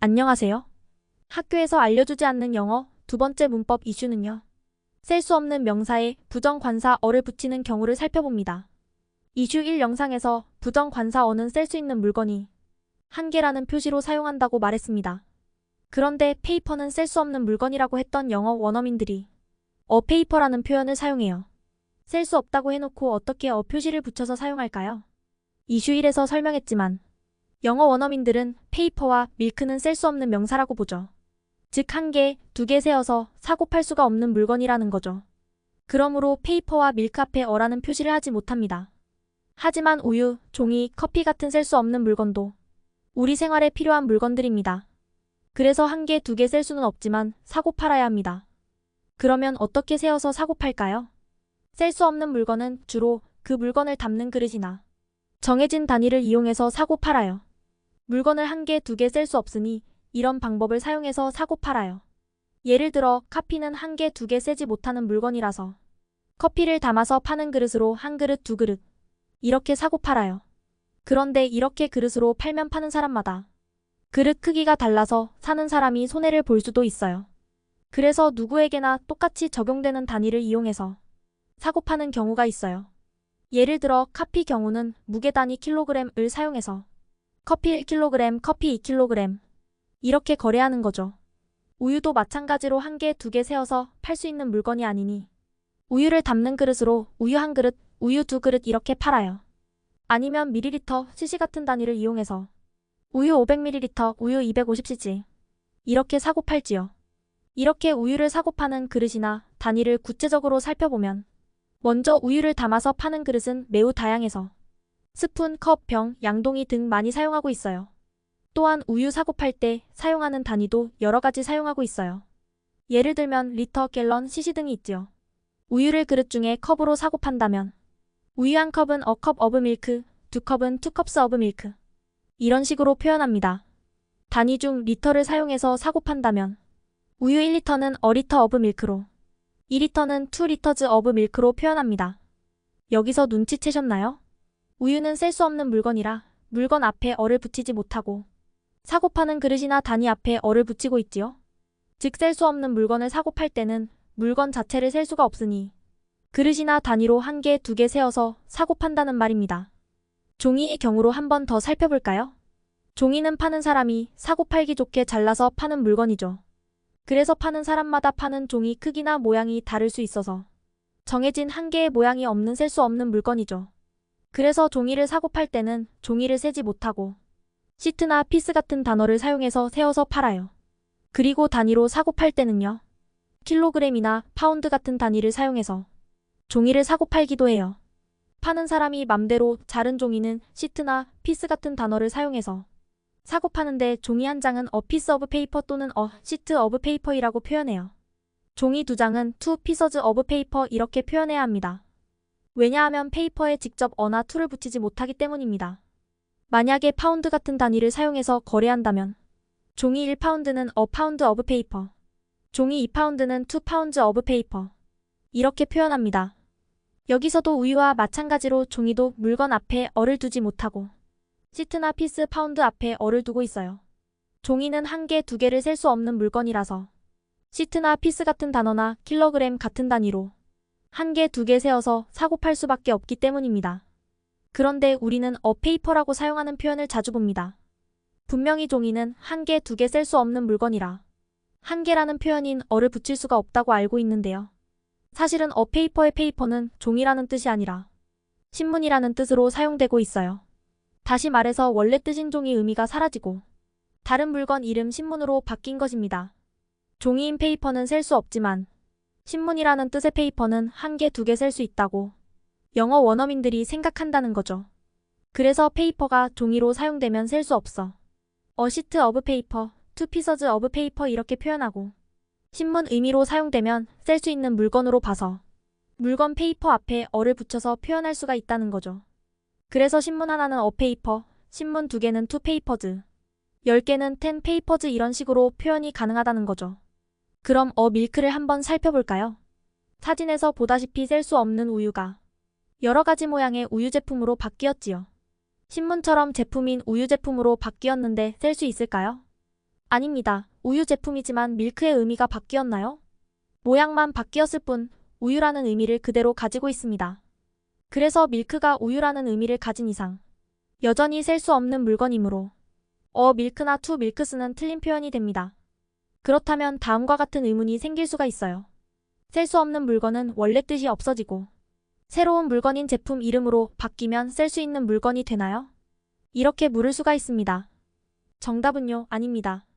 안녕하세요. 학교에서 알려주지 않는 영어 두 번째 문법 이슈는요. 셀 수 없는 명사에 부정관사어를 붙이는 경우를 살펴봅니다. 이슈 1 영상에서 부정관사어는 셀 수 있는 물건이 한 개라는 표시로 사용한다고 말했습니다. 그런데 페이퍼는 셀 수 없는 물건이라고 했던 영어 원어민들이 페이퍼라는 표현을 사용해요. 셀 수 없다고 해놓고 어떻게 표시를 붙여서 사용할까요? 이슈 1에서 설명했지만 영어 원어민들은 페이퍼와 밀크는 셀 수 없는 명사라고 보죠. 즉 한 개, 두 개 세어서 사고 팔 수가 없는 물건이라는 거죠. 그러므로 페이퍼와 밀크 앞에 어라는 표시를 하지 못합니다. 하지만 우유, 종이, 커피 같은 셀 수 없는 물건도 우리 생활에 필요한 물건들입니다. 그래서 한 개, 두 개 셀 수는 없지만 사고 팔아야 합니다. 그러면 어떻게 세어서 사고 팔까요? 셀 수 없는 물건은 주로 그 물건을 담는 그릇이나 정해진 단위를 이용해서 사고 팔아요. 물건을 한 개, 두 개 셀 수 없으니 이런 방법을 사용해서 사고 팔아요. 예를 들어 커피는 한 개, 두 개 세지 못하는 물건이라서 커피를 담아서 파는 그릇으로 한 그릇, 두 그릇 이렇게 사고 팔아요. 그런데 이렇게 그릇으로 팔면 파는 사람마다 그릇 크기가 달라서 사는 사람이 손해를 볼 수도 있어요. 그래서 누구에게나 똑같이 적용되는 단위를 이용해서 사고 파는 경우가 있어요. 예를 들어 커피 경우는 무게 단위 킬로그램을 사용해서 커피 1kg, 커피 2kg 이렇게 거래하는 거죠. 우유도 마찬가지로 한 개, 두 개 세어서 팔 수 있는 물건이 아니니 우유를 담는 그릇으로 우유 한 그릇, 우유 두 그릇 이렇게 팔아요. 아니면 밀리리터, cc 같은 단위를 이용해서 우유 500ml, 우유 250cc 이렇게 사고 팔지요. 이렇게 우유를 사고 파는 그릇이나 단위를 구체적으로 살펴보면 먼저 우유를 담아서 파는 그릇은 매우 다양해서 스푼, 컵, 병, 양동이 등 많이 사용하고 있어요. 또한 우유 사고 팔 때 사용하는 단위도 여러 가지 사용하고 있어요. 예를 들면 리터, 갤런, cc 등이 있지요. 우유를 그릇 중에 컵으로 사고 판다면 우유 한 컵은 a cup of milk, 두 컵은 two cups of milk 이런 식으로 표현합니다. 단위 중 리터를 사용해서 사고 판다면 우유 1리터는 a liter of milk로 2리터는 2 liters of milk로 표현합니다. 여기서 눈치채셨나요? 우유는 셀 수 없는 물건이라 물건 앞에 어를 붙이지 못하고 사고 파는 그릇이나 단위 앞에 어를 붙이고 있지요. 즉 셀 수 없는 물건을 사고 팔 때는 물건 자체를 셀 수가 없으니 그릇이나 단위로 한 개, 두 개 세어서 사고 판다는 말입니다. 종이의 경우로 한 번 더 살펴볼까요? 종이는 파는 사람이 사고 팔기 좋게 잘라서 파는 물건이죠. 그래서 파는 사람마다 파는 종이 크기나 모양이 다를 수 있어서 정해진 한 개의 모양이 없는 셀 수 없는 물건이죠. 그래서 종이를 사고 팔 때는 종이를 세지 못하고 시트나 피스 같은 단어를 사용해서 세어서 팔아요. 그리고 단위로 사고 팔 때는요. 킬로그램이나 파운드 같은 단위를 사용해서 종이를 사고 팔기도 해요. 파는 사람이 맘대로 자른 종이는 시트나 피스 같은 단어를 사용해서 사고 파는데 종이 한 장은 a piece of paper 또는 a sheet of paper이라고 표현해요. 종이 두 장은 two pieces of paper 이렇게 표현해야 합니다. 왜냐하면 페이퍼에 직접 어나 투를 붙이지 못하기 때문입니다. 만약에 파운드 같은 단위를 사용해서 거래한다면 종이 1파운드는 a pound of paper, 종이 2파운드는 2 pounds of paper 이렇게 표현합니다. 여기서도 우유와 마찬가지로 종이도 물건 앞에 어를 두지 못하고 시트나 피스, 파운드 앞에 어를 두고 있어요. 종이는 한 개, 두 개를 셀 수 없는 물건이라서 시트나 피스 같은 단어나 킬로그램 같은 단위로 한 개, 두 개 세어서 사고 팔 수밖에 없기 때문입니다. 그런데 우리는 페이퍼라고 사용하는 표현을 자주 봅니다. 분명히 종이는 한 개, 두 개 셀 수 없는 물건이라 한 개라는 표현인 어를 붙일 수가 없다고 알고 있는데요. 사실은 페이퍼의 페이퍼는 종이라는 뜻이 아니라 신문이라는 뜻으로 사용되고 있어요. 다시 말해서 원래 뜻인 종이 의미가 사라지고 다른 물건 이름 신문으로 바뀐 것입니다. 종이인 페이퍼는 셀 수 없지만 신문이라는 뜻의 페이퍼는 한 개, 두 개 셀 수 있다고 영어 원어민들이 생각한다는 거죠. 그래서 페이퍼가 종이로 사용되면 셀 수 없어 a sheet of paper, two pieces of paper 이렇게 표현하고 신문 의미로 사용되면 셀 수 있는 물건으로 봐서 물건 페이퍼 앞에 어를 붙여서 표현할 수가 있다는 거죠. 그래서 신문 하나는 a paper, 신문 두 개는 two papers, 10개는 10 papers 이런 식으로 표현이 가능하다는 거죠. 그럼 밀크를 한번 살펴볼까요? 사진에서 보다시피 셀 수 없는 우유가 여러 가지 모양의 우유 제품으로 바뀌었지요. 신문처럼 제품인 우유 제품으로 바뀌었는데 셀 수 있을까요? 아닙니다. 우유 제품이지만 밀크의 의미가 바뀌었나요? 모양만 바뀌었을 뿐 우유라는 의미를 그대로 가지고 있습니다. 그래서 밀크가 우유라는 의미를 가진 이상 여전히 셀 수 없는 물건이므로 밀크나 투 밀크스는 틀린 표현이 됩니다. 그렇다면 다음과 같은 의문이 생길 수가 있어요. 셀 수 없는 물건은 원래 뜻이 없어지고 새로운 물건인 제품 이름으로 바뀌면 셀 수 있는 물건이 되나요? 이렇게 물을 수가 있습니다. 정답은요, 아닙니다.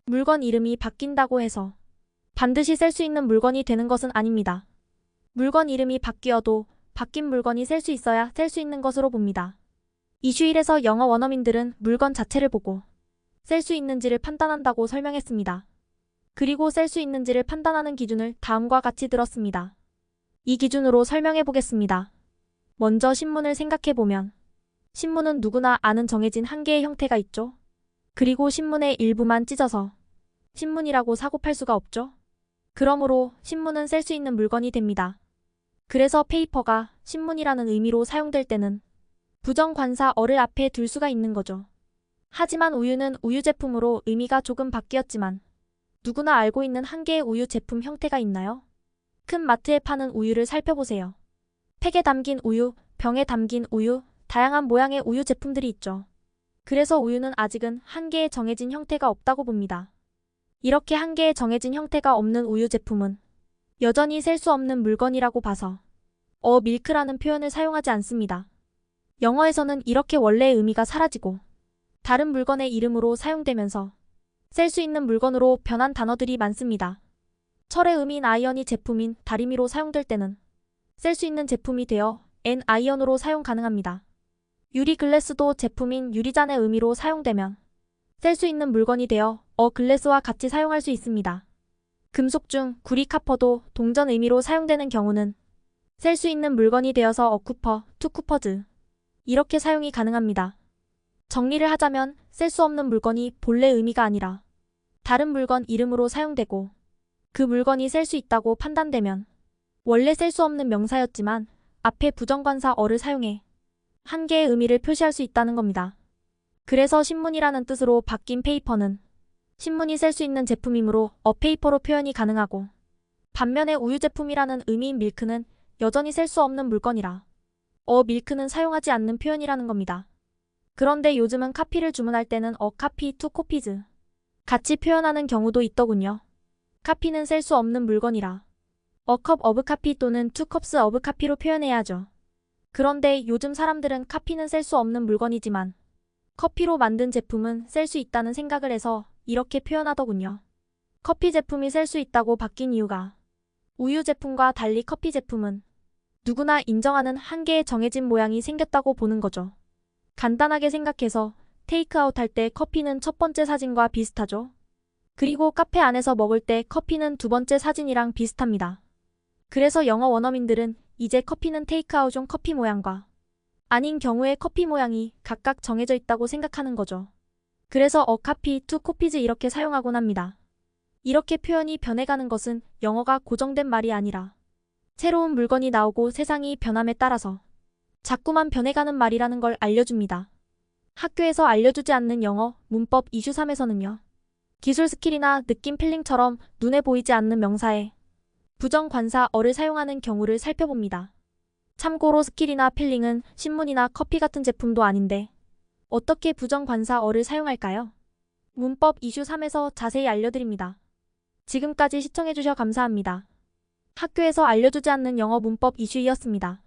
물건 이름이 바뀐다고 해서 반드시 셀 수 있는 물건이 되는 것은 아닙니다. 물건 이름이 바뀌어도 바뀐 물건이 셀 수 있어야 셀 수 있는 것으로 봅니다. 이슈 1에서 영어 원어민들은 물건 자체를 보고 셀 수 있는지를 판단한다고 설명했습니다. 그리고 셀 수 있는지를 판단하는 기준을 다음과 같이 들었습니다. 이 기준으로 설명해 보겠습니다. 먼저 신문을 생각해보면 신문은 누구나 아는 정해진 한 개의 형태가 있죠. 그리고 신문의 일부만 찢어서 신문이라고 사고 팔 수가 없죠. 그러므로 신문은 셀 수 있는 물건이 됩니다. 그래서 페이퍼가 신문이라는 의미로 사용될 때는 부정관사 어를 앞에 둘 수가 있는 거죠. 하지만 우유는 우유 제품으로 의미가 조금 바뀌었지만 누구나 알고 있는 한 개의 우유 제품 형태가 있나요? 큰 마트에 파는 우유를 살펴보세요. 팩에 담긴 우유, 병에 담긴 우유, 다양한 모양의 우유 제품들이 있죠. 그래서 우유는 아직은 한 개의 정해진 형태가 없다고 봅니다. 이렇게 한 개의 정해진 형태가 없는 우유 제품은 여전히 셀 수 없는 물건이라고 봐서 밀크라는 표현을 사용하지 않습니다. 영어에서는 이렇게 원래의 의미가 사라지고 다른 물건의 이름으로 사용되면서 셀 수 있는 물건으로 변한 단어들이 많습니다. 철의 의미인 아이언이 제품인 다리미로 사용될 때는 셀 수 있는 제품이 되어 앤 아이언으로 사용 가능합니다. 유리 글래스도 제품인 유리잔의 의미로 사용되면 셀 수 있는 물건이 되어 글래스와 같이 사용할 수 있습니다. 금속 중 구리 카퍼도 동전 의미로 사용되는 경우는 셀 수 있는 물건이 되어서 쿠퍼, 투 쿠퍼즈 이렇게 사용이 가능합니다. 정리를 하자면 셀 수 없는 물건이 본래 의미가 아니라 다른 물건 이름으로 사용되고 그 물건이 셀 수 있다고 판단되면 원래 셀 수 없는 명사였지만 앞에 부정관사 어를 사용해 한 개의 의미를 표시할 수 있다는 겁니다. 그래서 신문이라는 뜻으로 바뀐 페이퍼는 신문이 셀 수 있는 제품이므로 페이퍼로 표현이 가능하고 반면에 우유 제품이라는 의미인 밀크는 여전히 셀 수 없는 물건이라 밀크는 사용하지 않는 표현이라는 겁니다. 그런데 요즘은 카피를 주문할 때는 카피, 투 코피즈 같이 표현하는 경우도 있더군요. 카피는 셀 수 없는 물건이라 컵 오브 카피 또는 투 컵스 오브 카피로 표현해야 하죠. 그런데 요즘 사람들은 카피는 셀 수 없는 물건이지만 커피로 만든 제품은 셀 수 있다는 생각을 해서 이렇게 표현하더군요. 커피 제품이 셀 수 있다고 바뀐 이유가 우유 제품과 달리 커피 제품은 누구나 인정하는 한 개의 정해진 모양이 생겼다고 보는 거죠. 간단하게 생각해서 테이크아웃 할 때 커피는 첫 번째 사진과 비슷하죠. 그리고 카페 안에서 먹을 때 커피는 두 번째 사진이랑 비슷합니다. 그래서 영어 원어민들은 이제 커피는 테이크아웃용 커피 모양과 아닌 경우에 커피 모양이 각각 정해져 있다고 생각하는 거죠. 그래서 카피, 투 코피즈 이렇게 사용하곤 합니다. 이렇게 표현이 변해가는 것은 영어가 고정된 말이 아니라 새로운 물건이 나오고 세상이 변함에 따라서 자꾸만 변해가는 말이라는 걸 알려줍니다. 학교에서 알려주지 않는 영어 문법 이슈 3에서는요. 기술 스킬이나 느낌 필링처럼 눈에 보이지 않는 명사에 부정관사 어를 사용하는 경우를 살펴봅니다. 참고로 스킬이나 필링은 신문이나 커피 같은 제품도 아닌데 어떻게 부정관사 어를 사용할까요? 문법 이슈 3에서 자세히 알려드립니다. 지금까지 시청해주셔 감사합니다. 학교에서 알려주지 않는 영어 문법 이슈이었습니다.